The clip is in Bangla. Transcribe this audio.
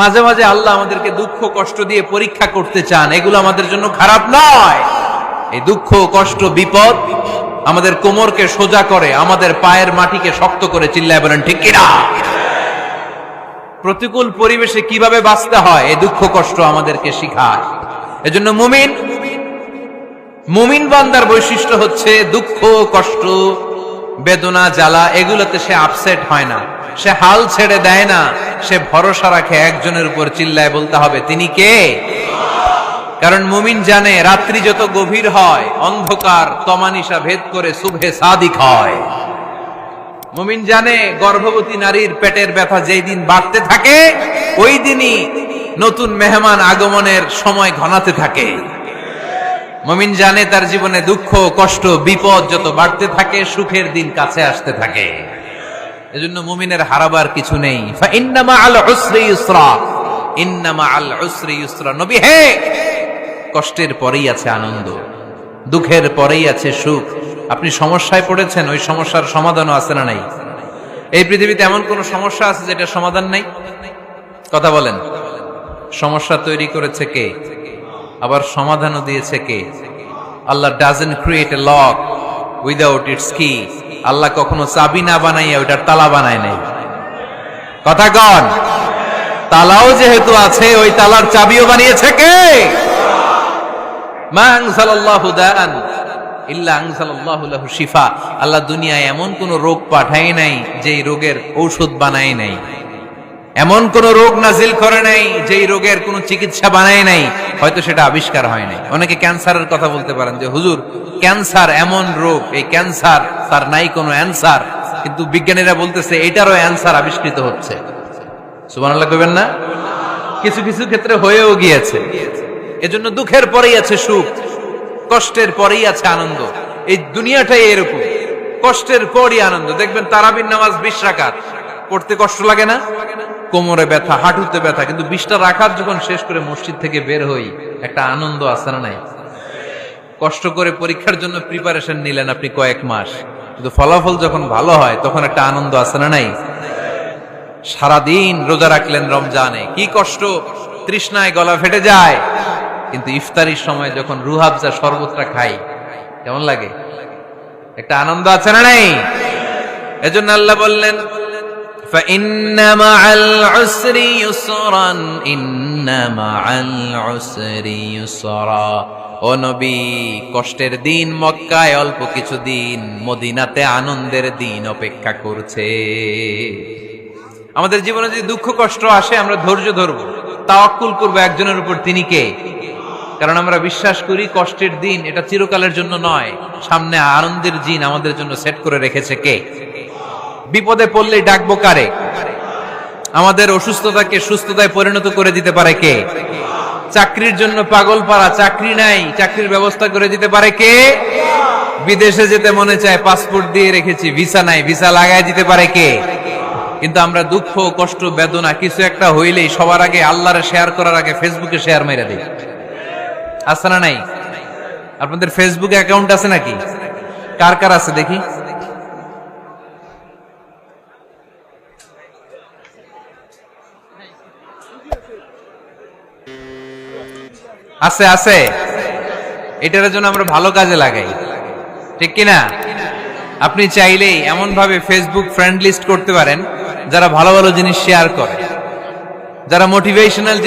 মাঝে মাঝে আল্লাহ আমাদেরকে দুঃখ কষ্ট দিয়ে পরীক্ষা করতে চান, এগুলো আমাদের জন্য খারাপ নয়। এই দুঃখ কষ্ট বিপদ আমাদের কোমরকে সোজা করে, আমাদের পায়ের মাটিকে শক্ত করে। চিল্লায় বলেন ঠিক কিনা? প্রতিকূল পরিবেশে কিভাবে বাঁচতে হয় এই দুঃখ কষ্ট আমাদেরকে শিখায়। এজন্য মুমিন বান্দার বৈশিষ্ট্য হচ্ছে দুঃখ কষ্ট বেদনা জ্বালা এগুলোতে সে আপসেট হয় না, সে হাল ছেড়ে দেয় না, সে ভরসা রাখে একজনের উপর। চিল্লায় বলতে হবে তিনি কে? কারণ মুমিন জানে রাত্রি যত গভীর হয় অন্ধকার তমানিসা ভেদ করে সুবহে সাদিক হয়। মুমিন জানে গর্ভবতী নারীর পেটের ব্যথা যেই দিন বাড়তে থাকে ওই দিনই নতুন মেহমান আগমনের সময় ঘনাতে থাকে। মুমিন জানে তার জীবনে দুঃখ কষ্ট বিপদ যত বাড়তে থাকে সুখের দিন কাছে আসতে থাকে। এজন্য মুমিনের হারাবার কিছু নেই। ফা ইন্না মাআল উসরি ইউসরা, ইন্না মাআল উসরি ইউসরা। নবী হে, কষ্টের পরেই আছে আনন্দ, দুঃখের পরেই আছে সুখ। আপনি সমস্যায় পড়েছেন, ওই সমস্যার সমাধানও আছে না নাই? এই পৃথিবীতে এমন কোন সমস্যা আছে যেটা সমাধান নাই? কথা বলেন। সমস্যা তৈরি করেছে কে? আবার সমাধানও দিয়েছে কে? Allah doesn't create a lock without its key. Allah কখনো চাবি না বানাইয়া ওইটার তালা বানায় নাই। কথা কন। তালাও যেহেতু আছে ওই তালার চাবিও বানিয়েছে কে? মা আনজালাল্লাহু দাআন ইল্লা আনজালাল্লাহু লাহু শিফা। আল্লাহ দুনিয়ায় এমন কোন রোগ পাঠায় নাই যেই রোগের ঔষধ বানায় নাই, এমন কোন রোগ নাজিল করে নাই যেই রোগের কোন চিকিৎসা বানায় নাই, হয়তো সেটা আবিষ্কার হয় নাই। অনেকে ক্যান্সারের কথা বলতে পারেন যে হুজুর ক্যান্সার এমন রোগ, এই ক্যান্সার তার নাই কোনো অ্যানসার, কিন্তু বিজ্ঞানীরা বলতেছে এটারও অ্যানসার আবিষ্কৃত হচ্ছে। সুবহানাল্লাহ কইবেন না? কিছু কিছু ক্ষেত্রে হয়েও গিয়েছে। এজন্য দুঃখের পরেই আছে সুখ, কষ্টের পরেই আছে আনন্দ। এই দুনিয়াটাই এরকম, কষ্টের পরই আনন্দ। দেখবেন তারাবির নামাজ 20 রাকাত পড়তে কষ্ট লাগে না? কোমরে ব্যথা, হাঁটুতে ব্যথা, কিন্তু 20টা রাকাত যখন শেষ করে মসজিদ থেকে বের হই একটা আনন্দ আছে না নাই? কষ্ট করে পরীক্ষার জন্য প্রিপারেশন নিলেন আপনি কয়েক মাস, কিন্তু ফলাফল যখন ভালো হয় তখন একটা আনন্দ আছে না নাই? সারাদিন রোজা রাখলেন রমজানে, কি কষ্ট, তৃষ্ণায় গলা ফেটে যায়, কিন্তু ইফতারির সময় যখন রুহাবজা শরবতটা খাই কেমন লাগে? একটা আনন্দ আছে না নাই? এজন্য আল্লাহ বললেন ফাইন্না মাআল উসরি ইউসরান, ইন্না মাআল উসরি ইউসরা। ও নবী, কষ্টের দিন মক্কায় অল্প কিছু দিন, মদিনাতে আনন্দের দিন অপেক্ষা করছে। আমাদের জীবনে যদি দুঃখ কষ্ট আসে আমরা ধৈর্য ধরবো, তাওয়াক্কুল করবো একজনের উপর, তিনি কে? কারণ আমরা বিশ্বাস করি কষ্টের দিন এটা চিরকালের জন্য নয়, সামনে আনন্দের দিন আমাদের জন্য সেট করে রেখেছে কে? বিপদে পড়লে ডাকবো কারে? আমাদের অসুস্থতাকে সুস্থতায় পরিণত করে দিতে পারে কে? চাকরির জন্য পাগল পারা, চাকরি নাই, চাকরির ব্যবস্থা করে দিতে পারে কে? বিদেশে যেতে মনে চায়, পাসপোর্ট দিয়ে রেখেছি, ভিসা নাই, ভিসা লাগায় দিতে পারে কে? কিন্তু আমরা দুঃখ কষ্ট বেদনা কিছু একটা হইলেই সবার আগে আল্লাহরে শেয়ার করার আগে ফেসবুকে শেয়ার মেরে দিই। আছে না নাই? আপনাদের ফেসবুকে অ্যাকাউন্ট আছে নাকি? কার কার আছে দেখি? আছে আছে। এটার জন্য আমরা ভালো কাজে লাগাই, ঠিক কিনা? আপনি চাইলেই এমন ভাবে ফেসবুক ফ্রেন্ড লিস্ট করতে পারেন যারা ভালো ভালো জিনিস শেয়ার করে, যারা মোটিভেশনাল